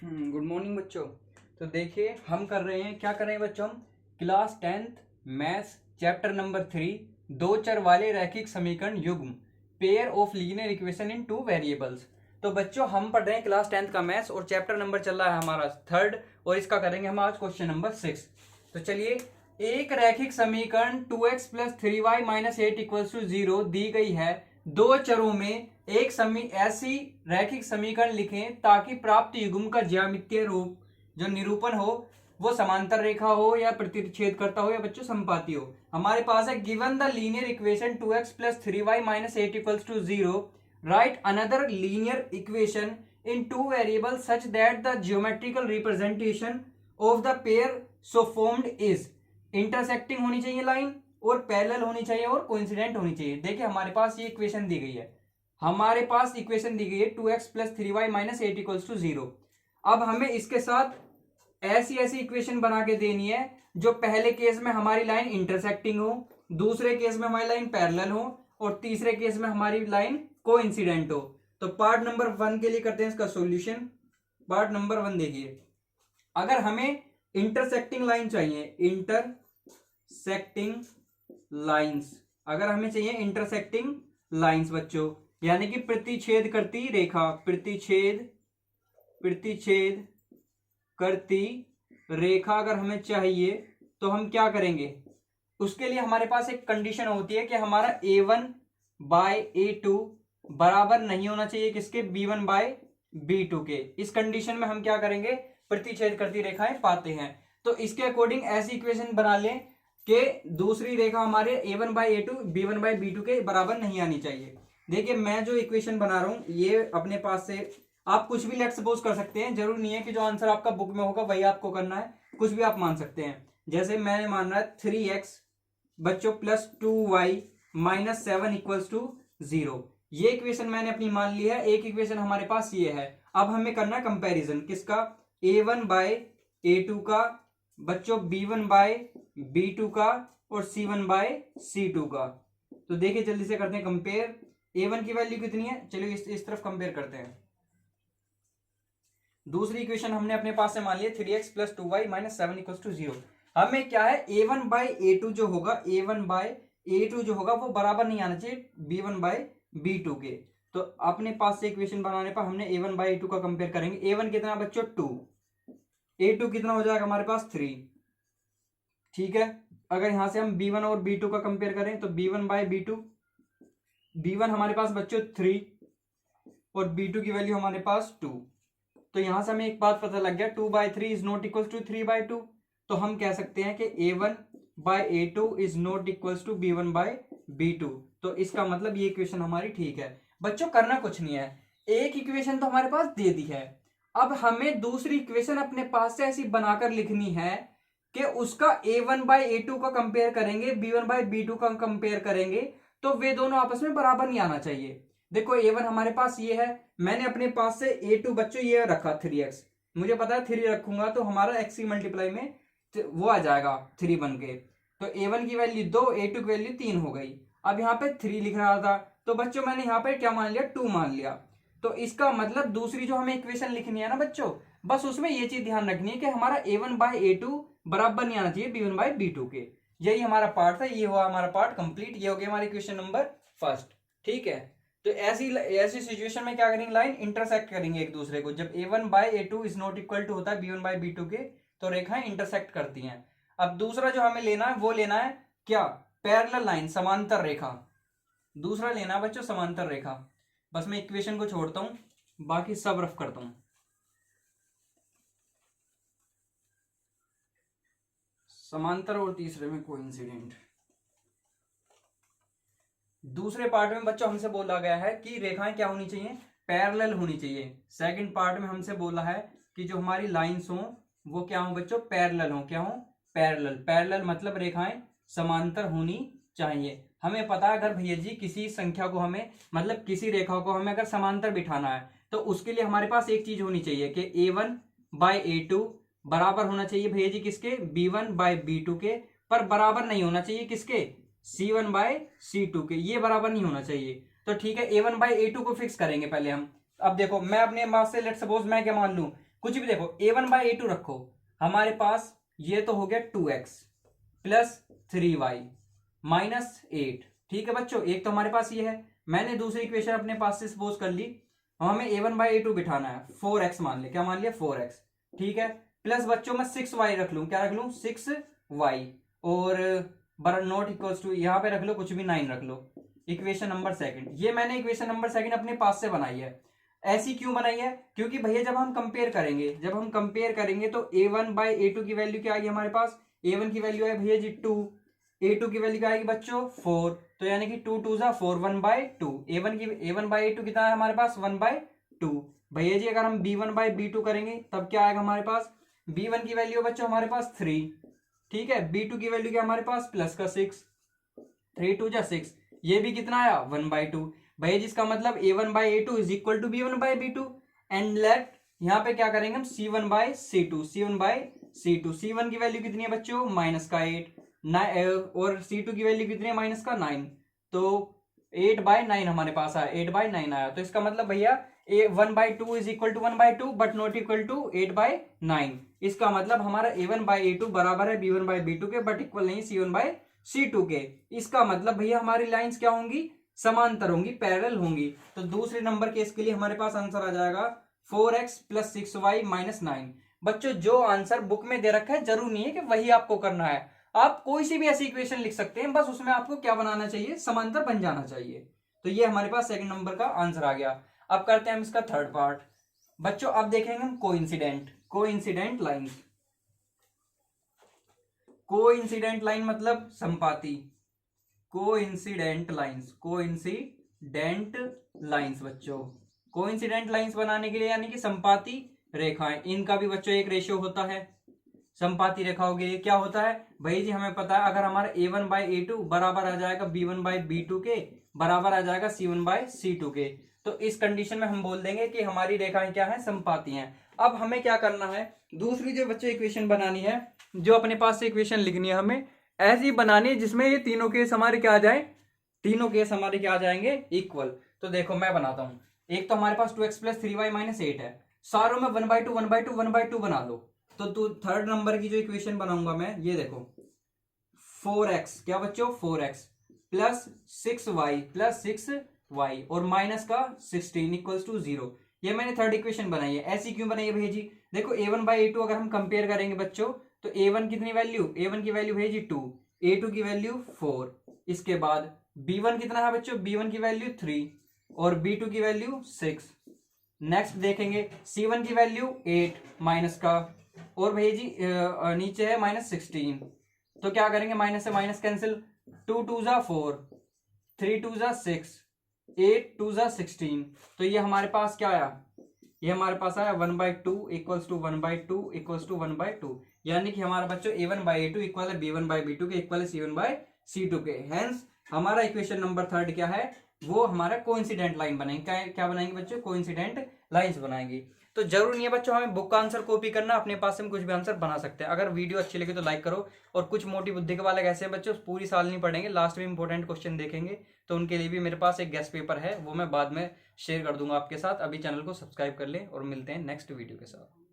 Good morning बच्चों। तो देखिए हम कर रहे हैं, क्या कर रहे हैं बच्चों, हम class 10th maths chapter number 3 दो चर वाले रैखिक समीकरण युग्म pair of linear equation in two variables. तो बच्चों हम पढ़ रहे हैं क्लास 10th का मैथ्स और चैप्टर नंबर चल रहा है हमारा 3rd और इसका करेंगे हम आज क्वेश्चन नंबर 6। तो चलिए, एक रैखिक समीकरण 2x plus 3y minus 8 equals to 0 दी गई है। दो चरों में ऐसी रैखिक समीकरण लिखें ताकि प्राप्त युग्म का ज्यामितीय रूप जो निरूपण हो वो समांतर रेखा हो या प्रतिच्छेद करता हो या बच्चों समपाती हो। हमारे पास है given the linear equation 2x plus 3y minus 8 equals to 0, right another linear equation in two variable such that the geometrical representation of the pair so formed is. Intersecting होनी चाहिए लाइन और पैरेलल होनी चाहिए और coincident होनी चाहिए। देखिए हमारे पास ये इक्वेशन दी गई है, हमारे पास इक्वेशन दी गई है 2x plus 3y minus 8 equals to 0। अब हमें इसके साथ ऐसी ऐसी इक्वेशन बना के देनी है जो पहले केस में हमारी लाइन इंटरसेक्टिंग हो, दूसरे केस में हमारी लाइन पैरेलल हो और तीसरे केस में हमारी लाइन कोइंसिडेंट हो। तो पार्ट नंबर 1 के लिए करते हैं इसका सॉल्यूशन। पार्ट नंबर 1 देखिए, अगर हमें इंटरसेक्टिंग लाइन चाहिए, इंटरसेक्टिंग लाइंस, अगर हमें चाहिए इंटरसेक्टिंग लाइंस बच्चों, यानी कि प्रतिच्छेद करती रेखा, प्रतिच्छेद करती रेखा अगर हमें चाहिए तो हम क्या करेंगे, उसके लिए हमारे पास एक कंडीशन होती है कि हमारा a1 बाय a2 बराबर नहीं होना चाहिए किसके, b1 बाय b2 के। इस कंडीशन में हम क्या करेंगे, प्रतिच्छेद करती रेखाएं पाते हैं। तो इसके अकॉर्डिंग ऐसी इक्वेशन बना लें कि दूसरी रेखा हमारे a1 by a2 b1 by b2 के बराबर नहीं आनी चाहिए। देखिए मैं जो इक्वेशन बना रहा हूं ये अपने पास से आप कुछ भी लेट सपोज कर सकते हैं, जरूरी नहीं है कि जो आंसर आपका बुक में होगा वही आपको करना है, कुछ भी आप मान सकते हैं। जैसे मैंने मान रहा है 3x बच्चों plus 2y minus 7 equals to 0। ये इक्वेशन मैंने अपनी मान ली है। एक इक्वेशन हमारे पास ये है। अब हमें करना है कंपैरिजन किसका, a1 बाय a2 का बच्चों, b1 बाय b2 का और c1 बाय c2 का। तो देखिए जल्दी से करते हैं कंपेयर। a1 की वैल्यू कितनी है, चलिए इस तरफ कंपेयर करते हैं। दूसरी इक्वेशन हमने अपने पास से मान लिया 3x plus 2y minus 7 equals to 0। हमें क्या है, a1 बाय a2 जो होगा, a1 बाय a2 जो होगा वो बराबर नहीं आना चाहिए b1 बाय b2 के। तो अपने पास से इक्वेशन बनाने पर हमने a1 बाय a2 का कंपेयर करेंगे। a1 कितना बच्चों 2, a2 कितना हो जाएगा हमारे पास 3, ठीक है। अगर यहां से हम b1 और b2 का कंपेयर करें तो b1 बाय b2, b1 हमारे पास बच्चों 3 और b2 की वैल्यू हमारे पास 2। तो यहां से हमें एक बात पता लग गया, 2 by 3 is not equal to 3 by 2। तो हम कह सकते हैं कि a1 by a2 is not equal to b1 by b2। तो इसका मतलब ये इक्वेशन हमारी ठीक है। बच्चों करना कुछ नहीं है, एक इक्वेशन तो हमारे पास दे दी है, अब हमें दूसरी इक्वेशन अपने पास से ऐसी बनाकर लिखनी है कि उसका a1 बाय a2 का कंपेयर करेंगे, b1 बाय b2 का कंपेयर करेंगे, तो वे दोनों आपस में बराबर नहीं आना चाहिए। देखो a1 हमारे पास ये है, मैंने अपने पास से a2 बच्चों ये रखा 3x, मुझे पता है 3 रखूंगा तो हमारा x की मल्टीप्लाई में वो आ जाएगा 3 बन के। तो a1 की वैल्यू 2, a2 की वैल्यू 3 हो गई। अब यहाँ पे 3 लिख रहा था तो बच्चों मैंने यहाँ पे क्या मान लिया, 2 मान लिया। तो इसका मतलब दूसरी जो हमें इक्वेशन लिखनी है ना बच्चों, बस उसमें ये चीज ध्यान रखनी है कि हमारा a1 बाय a2 बराबर नहीं आना चाहिए b1 बाय b2 के। यही हमारा पार्ट था, ये हुआ हमारा पार्ट कंप्लीट। ये हो गया हमारी क्वेश्चन नंबर फर्स्ट, ठीक है। तो ऐसी ऐसी सिचुएशन में क्या करेंगे, लाइन इंटरसेक्ट करेंगे एक दूसरे को। जब a1 by a2 is not equal to होता है b1 बाय b2 के, तो रेखाएं इंटरसेक्ट करती हैं। अब दूसरा जो हमें लेना है वो लेना है क्या, पैरेलल लाइन, समांतर रेखा। दूसरा लेना है बच्चों समांतर रेखा। बस मैं इक्वेशन को छोड़ता हूं, बाकी सब रफ करता हूं। समांतर और तीसरे में कोइंसिडेंट। दूसरे पार्ट में बच्चों हमसे बोला गया है कि रेखाएं क्या होनी चाहिए, पैरेलल होनी चाहिए। सेकंड पार्ट में हमसे बोला है कि जो हमारी लाइंस हो वो क्या हो बच्चों, पैरेलल हो। क्या हो, पैरेलल। पैरेलल मतलब रेखाएं समांतर होनी चाहिए। हमें पता है अगर भैया जी किसी संख्या को हमें, मतलब किसी रेखा को हमें अगर समांतर बिठाना है तो उसके लिए हमारे पास एक चीज होनी चाहिए कि a1 बाय a2 बराबर होना चाहिए भैया जी किसके, b1 बाय b2 के, पर बराबर नहीं होना चाहिए किसके, c1 बाय c2 के। ये बराबर नहीं होना चाहिए। तो ठीक है, a1 बाय a2 को फिक्स करेंगे पहले हम। अब देखो मैं अपने पास से लेट सपोज मैं क्या मान लूं, कुछ भी देखो, a1/a2 रखो, हमारे पास ये तो हो गया 2x प्लस 3y माइनस 8। ठीक है बच्चों, एक तो हमारे पास ये है। मैंने दूसरी इक्वेशन अपने पास से सपोज कर ली, हमें a1/a2 बिठाना है, 4x मान लिया, क्या मान लिया 4x। ठीक है, प्लस बच्चों मैं 6y रख लूं, क्या रख लूं 6y, और नॉट इक्वल्स टू यहां पे रख लो कुछ भी 9 रख लो। इक्वेशन नंबर सेकंड, ये मैंने इक्वेशन नंबर सेकंड अपने पास से बनाई है। ऐसी क्यों बनाई है, क्योंकि भैया जब हम कंपेयर करेंगे तो a1/a2 की वैल्यू क्या आएगी हमारे पास, a1 की वैल्यू है भैया जी 2, a2 की वैल्यू क्या आएगी बच्चों 4, तो यानी कि 2 2 जा 4, 1/2। a1/a2 कितना है हमारे पास 1/2। भैया जी अगर हम b1/b2 करेंगे तब क्या आएगा हमारे पास, b1 की वैल्यू बच्चों हमारे पास 3, ठीक है, b2 की वैल्यू क्या हमारे पास प्लस का 6, 3 2 जा 6, ये भी कितना आया 1/2। भैया जिसका मतलब a1/a2 is equal to b1/b2, and let यहाँ पे क्या करेंगे हम c1/c2, c1 की वैल्यू कितनी है बच्चों -8, और c2 की वैल्यू कितनी है -9, तो 8/9 हमारे पास आया, 8/9 आया। तो इसका मतलब भैया 1/2 is equal to 1/2 but not equal to 8/9। इसका मतलब हमारा a1/a2 बराबर है b1/b2 के, बट इक्वल नहीं c1/c2 के। इसका मतलब भैया हमारी लाइंस क्या होंगी, समांतर होंगी, पैरेलल होंगी। तो दूसरे नंबर केस के लिए हमारे पास आंसर आ जाएगा 4x प्लस 6y माइनस 9। बच्चों जो आंसर बुक में दे रखा है जरूर नहीं है कि वही आपको करना है, आप कोई सी भी ऐसी इक्वेशन लिख सकते हैं, बस उसमें आपको क्या बनाना चाहिए, समांतर बन जाना चाहिए। तो ये हमारे पास सेकंड नंबर का आंसर आ गया। अब करते हैं हम इसका थर्ड पार्ट। बच्चों अब देखेंगे हम कोइंसिडेंट लाइंस। कोइंसिडेंट लाइन मतलब संपाती, कोइंसिडेंट लाइंस बच्चों। कोइंसिडेंट लाइंस बनाने के लिए यानी कि संपाती रेखाएं, इनका भी बच्चों एक रेशियो होता है। संपाती रेखाओं के लिए क्या होता है भाई जी, हमें पता है अगर हमारा a1/a2 बराबर आ जाएगा b1/b2 के, बराबर आ जाएगा c1/c2 के, तो इस कंडीशन में हम बोल देंगे कि हमारी रेखाएं क्या है, संपाती हैं। अब हमें क्या करना है, दूसरी जो बच्चों इक्वेशन बनानी है, जो अपने पास से इक्वेशन लिखनी है, हमें ऐसी बनानी है जिसमें ये तीनों केस हमारे क्या आ जाए, तीनों केस हमारे क्या आ जाएंगे इक्वल। तो देखो मैं बनाता हूं, एक तो हमारे पास 2x प्लस 3y माइनस 8 है, सारों में 1/2 1/2 1/2 बना लो। तो थर्ड नंबर की जो इक्वेशन बनाऊंगा मैं, ये देखो 4x, क्या बच्चों 4x प्लस 6y और माइनस का 16 इक्वल्स टू 0। ये मैंने थर्ड इक्वेशन बनाई है। ऐसी क्यों बनाई है भैया जी, देखो a1/a2 अगर हम कंपेयर करेंगे बच्चों, तो a1 कितनी वैल्यू, a1 की वैल्यू भैया जी 2, a2 की वैल्यू 4, इसके बाद b1 कितना है बच्चों, b1 की वैल्यू 3 और b2 की वैल्यू 6। नेक्स्ट देखेंगे c1 की वैल्यू 8 माइनस का, और भैया जी नीचे है -16, तो क्या करेंगे माइनस से माइनस कैंसिल, 2 2 जा 4, 3 2 जा 6, 8 2 जा 16, तो ये हमारे पास क्या आया, ये हमारे पास आया 1/2 इक्वल्स टू 1/2 इक्वल्स टू 1/2, यानी कि हमारा बच्चों a1/a2 इक्वल है b1/b2 के, इक्वल है c1/c2 के। हेंस हमारा इक्वेशन नंबर थर्ड क्या है, वो हमारा कोइंसिडेंट लाइन बनाएंगे। क्या बनाएंगे बच्चों, कोइंसिडेंट लाइंस बनाएंगे। तो जरूर नहीं है बच्चों हमें बुक का आंसर कॉपी करना, अपने पास से हम कुछ भी आंसर बना सकते हैं। अगर वीडियो अच्छी लगे तो लाइक करो, और कुछ मोटी बुद्धि के वाले ऐसे हैं बच्चों पूरी साल नहीं पढ़ेंगे, लास्ट में इंपॉर्टेंट क्वेश्चन देखेंगे, तो उनके लिए भी मेरे पास एक गेस्ट पेपर है, वो मैं बाद में शेयर कर दूंगा आपके साथ। अभी चैनल को सब्सक्राइब कर लें और मिलते हैं नेक्स्ट वीडियो के साथ।